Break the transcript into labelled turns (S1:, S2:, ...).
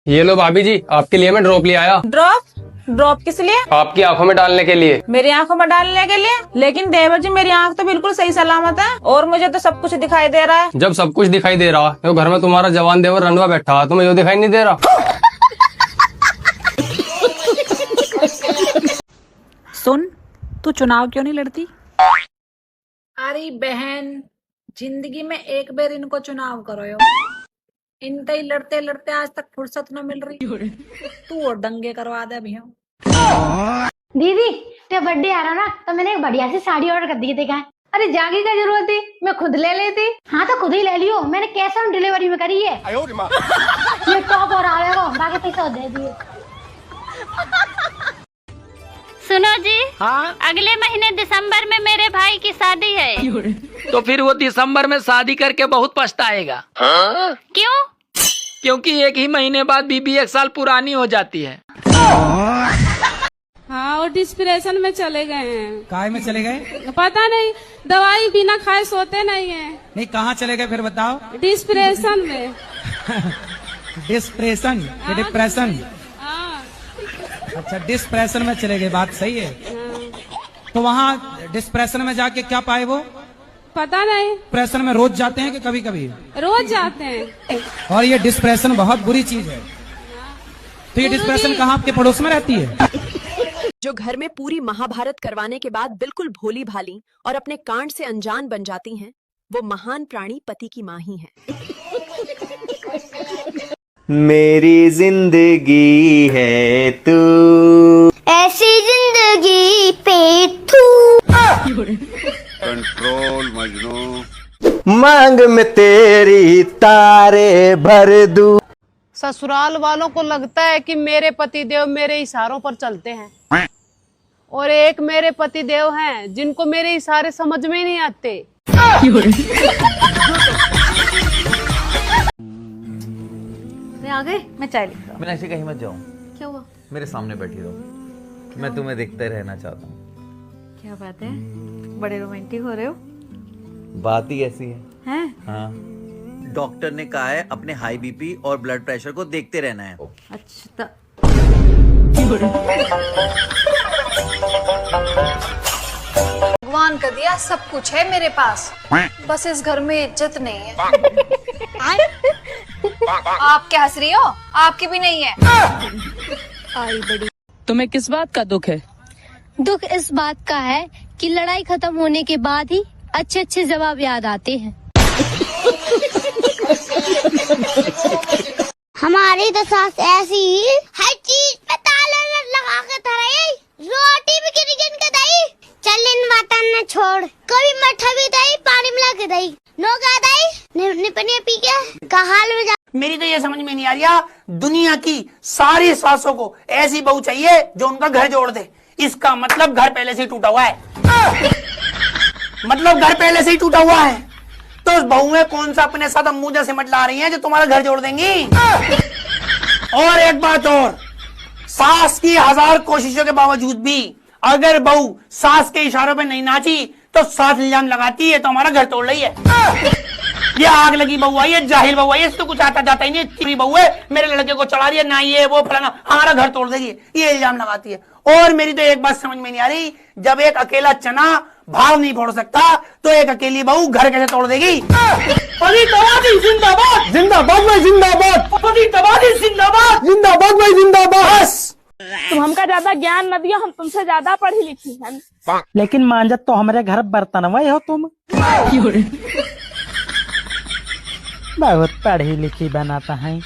S1: ये लो भाभी जी, आपके लिए मैं ड्रॉप ले आया।
S2: ड्रॉप? ड्रॉप किस लिए?
S1: आपकी आंखों में डालने के लिए।
S2: मेरी आंखों में डालने के लिए? लेकिन देवर जी, मेरी आंख तो बिल्कुल सही सलामत है और मुझे तो सब कुछ दिखाई दे रहा है।
S1: जब सब कुछ दिखाई दे रहा है तो घर में तुम्हारा जवान देवर रंडवा बैठा, तुम्हें यो दिखाई नहीं दे रहा?
S3: सुन, तू चुनाव क्यों नहीं लड़ती?
S4: अरे बहन, जिंदगी में एक बार इनको चुनाव करो यो। इनते ही लड़ते लड़ते आज तक फुर्सत न मिल रही। तू और दंगे करवा दे भैया।
S5: दीदी, तेरा बर्थडे आ रहा ना, तो मैंने एक बढ़िया सी साड़ी ऑर्डर कर दी देखा है। अरे जागी क्या जरूरत थी, मैं खुद ले लेती। हाँ तो खुद ही ले लियो, मैंने कैश ऑन डिलीवरी में करी है। ये टॉप और आवेगा, बाकी पैसा दे दिए।
S6: सुनो जी।
S7: हाँ?
S6: अगले महीने दिसंबर में मेरे भाई की शादी है।
S7: तो फिर वो दिसंबर में शादी करके बहुत पछताएगा।
S6: क्यों?
S7: क्योंकि एक ही महीने बाद बीबी 1 साल पुरानी हो जाती है।
S8: हाँ, और डिस्प्रेशन में चले गए हैं।
S9: काय में चले गए?
S8: पता नहीं, दवाई बिना खाए सोते नहीं है।
S9: नहीं, कहाँ चले गए फिर बताओ?
S8: डिस्प्रेशन में।
S9: डिस्प्रेशन या डिप्रेशन?
S8: हाँ।
S9: अच्छा, डिस्प्रेशन में चले गए, बात सही है। तो वहाँ डिस्प्रेशन में जाके क्या पाए वो?
S8: पता नहीं।
S9: डिप्रेशन में रोज जाते हैं कि कभी कभी?
S8: रोज जाते हैं।
S9: और ये डिस्प्रेशन बहुत बुरी चीज है। तो ये डिस्प्रेशन कहाँ आपके पड़ोस में रहती है?
S10: जो घर में पूरी महाभारत करवाने के बाद बिल्कुल भोली भाली और अपने कांड से अनजान बन जाती हैं, वो महान प्राणी पति की माँ ही है।
S11: मेरी जिंदगी है तू,
S5: ऐसी जिंदगी पे तू।
S12: कंट्रोल मजनू।
S11: मांग में तेरी तारे भर दूं।
S13: ससुराल वालों को लगता है कि मेरे पतिदेव मेरे इशारों पर चलते हैं, और एक मेरे पतिदेव हैं जिनको मेरे इशारे समझ में नहीं आते।
S3: आ गए, मैं चाय लेकर आऊं।
S14: मैं ऐसे कहीं मत जाऊं।
S3: क्या हुआ?
S14: मेरे सामने बैठी रहो, मैं तुम्हें देखते रहना चाहता हूँ।
S3: क्या बात है, बड़े रोमांटिक हो रहे हो।
S14: बात ही ऐसी है।
S3: हैं?
S14: हाँ, डॉक्टर ने कहा है अपने हाई बीपी और ब्लड प्रेशर को देखते रहना है।
S3: अच्छा,
S4: भगवान का दिया सब कुछ है मेरे पास, बस इस घर में इज्जत नहीं है। आप क्या हंस रही हो? आपकी भी नहीं है।
S3: आई बड़ी।
S13: तुम्हें किस बात का दुख है?
S5: दुख इस बात का है कि लड़ाई खत्म होने के बाद ही अच्छे अच्छे जवाब याद आते हैं। हमारी तो सास ऐसी हर चीज पे ताला लगा के धराई, रोटी भी गिन गिन के दई, चल इन वातन न छोड़, कभी मठा भी दई, पानी मिला के दई, नो गा दई, निपने पी के का हाल में जा।
S7: मेरी तो ये समझ में नहीं आ रहा, दुनिया की सारी सासों को ऐसी बहू चाहिए जो उनका घर जोड़ दे। इसका मतलब घर पहले से ही टूटा हुआ है। मतलब घर पहले से ही टूटा हुआ है, तो उस बहू में कौन सा अपने साथ मुंह जैसे मटला रही है जो तुम्हारा घर जोड़ देंगी। और एक बात और, सास की 1000 कोशिशों के बावजूद भी अगर बहू सास के इशारों पे नहीं नाची तो सास इल्जाम लगाती है तो हमारा घर तोड़ रही है। ये आग लगी बहू आई है, जाहिल बहू आई है, इसको कुछ आता जाता ही नहीं, चिड़ी बहू है, मेरे लड़के को चढ़ा रही है ना, ये वो फलाना, हमारा घर तोड़ देगी, ये इल्जाम लगाती है। और मेरी तो एक बात समझ में नहीं आ रही, जब एक अकेला चना भाव नहीं फोड़ सकता तो एक अकेली बहू घर कैसे तोड़ देगी। पति तबादी जिंदाबाद, जिंदाबाद भाई जिंदाबाद, पति तबादी जिंदाबाद, जिंदाबाद भाई जिंदाबाद।
S8: तुम हमका ज्यादा ज्ञान न दियो, हम तुमसे ज्यादा पढ़ी लिखी हैं।
S9: लेकिन मांजत तो हमारे घर बर्तन हो तुम। बहुत पढ़ी लिखी बनाता है।